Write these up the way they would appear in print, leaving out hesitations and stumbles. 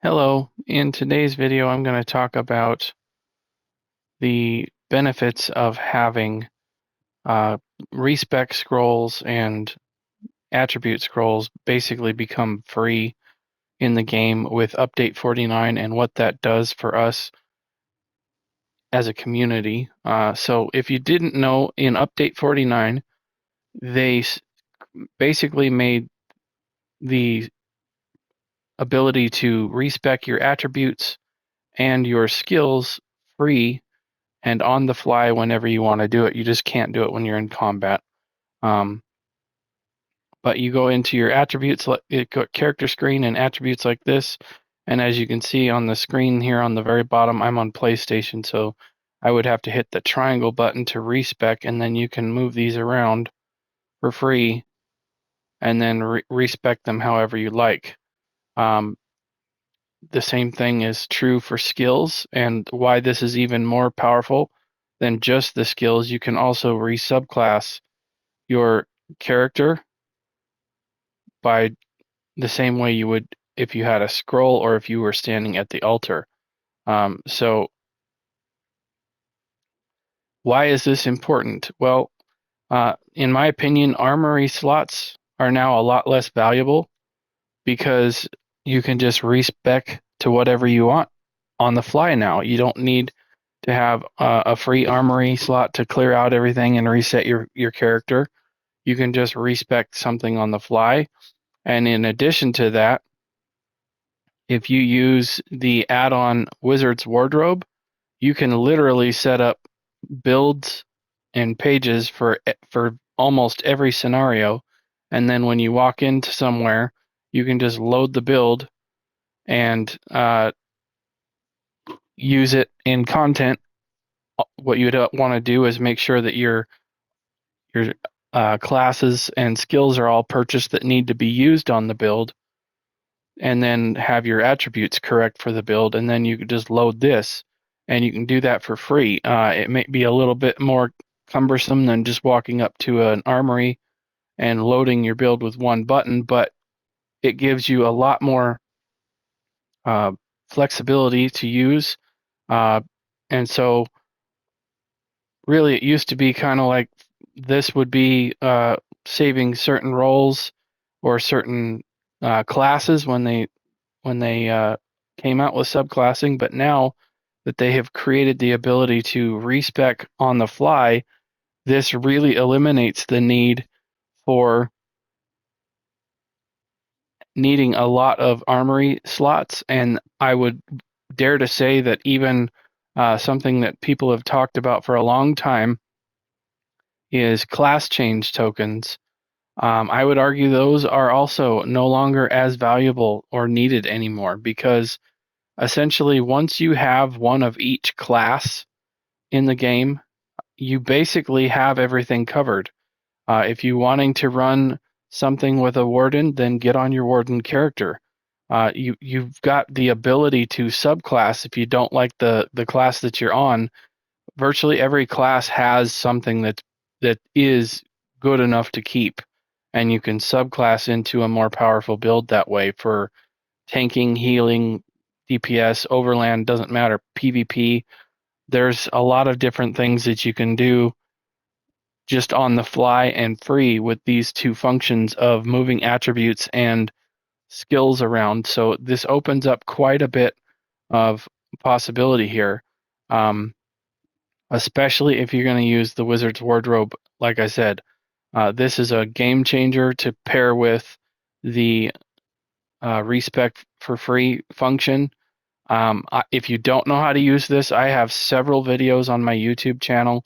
Hello, in today's video I'm going to talk about the benefits of having uh, respec scrolls and attribute scrolls basically become free in the game with Update 49 and what that does for us as a community. So if you didn't know, in Update 49 they basically made the ability to respec your attributes and your skills free and on the fly whenever you want to do it. You just can't do it when you're in combat. Um, but you go into your attributes, character screen, and attributes like this. And as you can see on the screen here on the very bottom, I'm on PlayStation, so I would have to hit the triangle button to respec, and then you can move these around for free and then respec them however you like. Um, the same thing is true for skills, and why this is even more powerful than just the skills. You can also resubclass your character by the same way you would if you had a scroll or if you were standing at the altar. So why is this important? Well, in my opinion, armory slots are now a lot less valuable because you can just respec to whatever you want on the fly now. You don't need to have a free armory slot to clear out everything and reset your character. You can just respec something on the fly. And in addition to that, if you use the add-on Wizard's Wardrobe, you can literally set up builds and pages for almost every scenario. And then when you walk into somewhere, you can just load the build and use it in content. What you'd want to do is make sure that your classes and skills are all purchased that need to be used on the build, and then have your attributes correct for the build, and then you can just load this, and you can do that for free. It may be a little bit more cumbersome than just walking up to an armory and loading your build with one button, but it gives you a lot more uh, flexibility to use. Uh, and so really it used to be kind of like this would be saving certain roles or certain classes when they came out with subclassing, but now that they have created the ability to respec on the fly, this really eliminates the need for needing a lot of armory slots. And I would dare to say that even something that people have talked about for a long time is class change tokens. I would argue those are also no longer as valuable or needed anymore because essentially once you have one of each class in the game, you basically have everything covered. If you're wanting to run something with a warden, then get on your warden character. You've got the ability to subclass if you don't like the class that you're on. Virtually every class has something that is good enough to keep, and you can subclass into a more powerful build that way for tanking, healing, DPS, overland, doesn't matter, PvP. There's a lot of different things that you can do just on the fly and free with these two functions of moving attributes and skills around. So this opens up quite a bit of possibility here, especially if you're going to use the Wizard's Wardrobe. Like I said, this is a game changer to pair with the respec for free function. If you don't know how to use this, I have several videos on my YouTube channel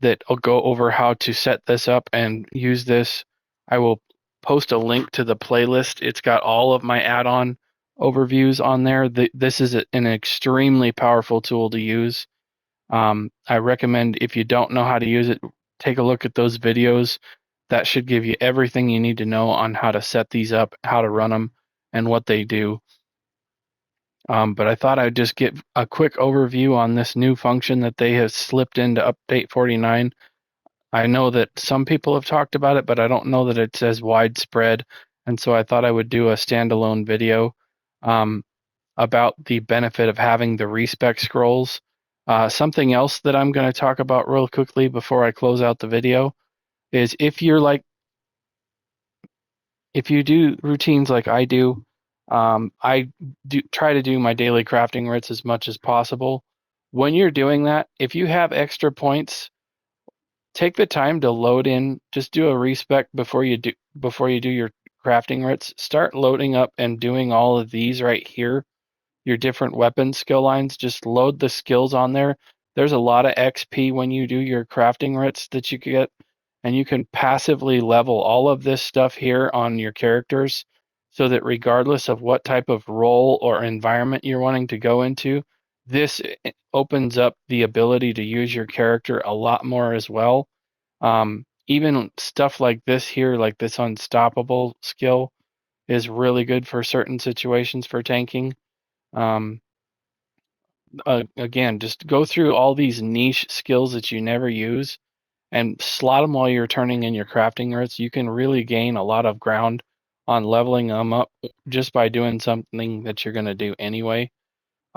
that will go over how to set this up and use this. I will post a link to the playlist. It's got all of my add-on overviews on there. This is an extremely powerful tool to use. I recommend if you don't know how to use it, take a look at those videos. That should give you everything you need to know on how to set these up, how to run them, and what they do. But I thought I'd just get a quick overview on this new function that they have slipped into Update 49. I know that some people have talked about it, but I don't know that it's as widespread. And so I thought I would do a standalone video. Um, about the benefit of having the Respec scrolls. Something else that I'm going to talk about real quickly before I close out the video is if you do routines like I do, I do try to do my daily crafting writs as much as possible. When you're doing that, if you have extra points, take the time to load in. Just do a respec before you do your crafting writs. Start loading up and doing all of these right here, your different weapon skill lines. Just load the skills on there. There's a lot of XP when you do your crafting writs that you get, and you can passively level all of this stuff here on your characters so that regardless of what type of role or environment you're wanting to go into, this opens up the ability to use your character a lot more as well. Even stuff like this here, like this unstoppable skill, is really good for certain situations for tanking. Um, Again, just go through all these niche skills that you never use and slot them while you're turning in your crafting writs. You can really gain a lot of ground on leveling them up just by doing something that you're going to do anyway.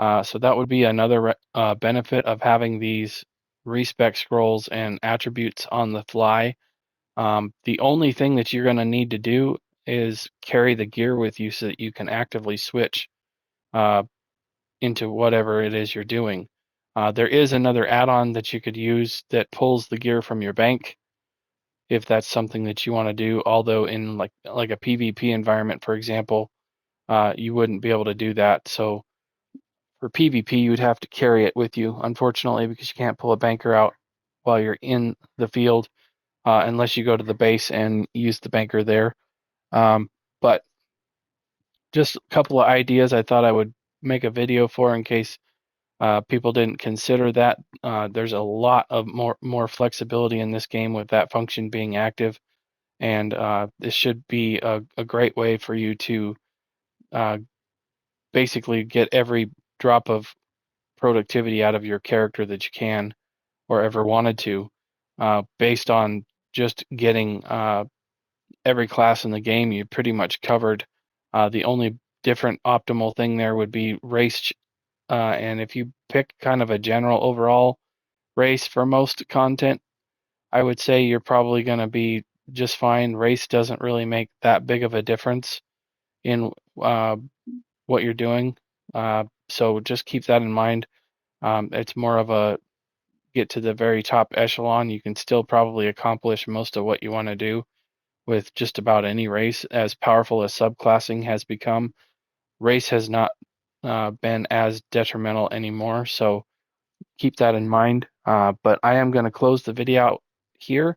So that would be another benefit of having these respec scrolls and attributes on the fly. The only thing that you're going to need to do is carry the gear with you so that you can actively switch uh, into whatever it is you're doing. There is another add-on that you could use that pulls the gear from your bank if that's something that you want to do. Although in like a PvP environment, for example, you wouldn't be able to do that. So for PvP, you'd have to carry it with you, unfortunately, because you can't pull a banker out while you're in the field unless you go to the base and use the banker there. But just a couple of ideas I thought I would make a video for in case people didn't consider that. There's a lot of more flexibility in this game with that function being active, and this should be a great way for you to uh, basically get every drop of productivity out of your character that you can or ever wanted to, based on just getting every class in the game. You pretty much covered. The only different optimal thing there would be race, and if you pick kind of a general overall race for most content, I would say you're probably going to be just fine. Race doesn't really make that big of a difference in what you're doing. So just keep that in mind. It's more of a get to the very top echelon. You can still probably accomplish most of what you want to do with just about any race. As powerful as subclassing has become, race has not been as detrimental anymore. So keep that in mind. But I am going to close the video out here.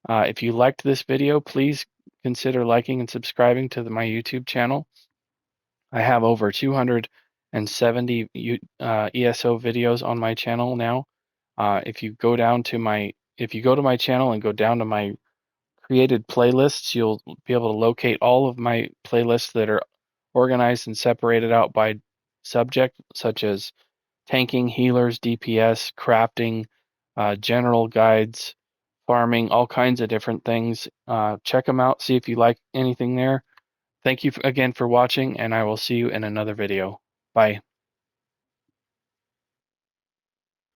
If you liked this video, please consider liking and subscribing to my YouTube channel. I have over 270 ESO videos on my channel now. If you go to my channel and go down to my created playlists, you'll be able to locate all of my playlists that are organized and separated out by subject, such as tanking, healers, DPS, crafting, general guides, farming, all kinds of different things. Check them out, see if you like anything there. Thank you again for watching, and I will see you in another video. Bye.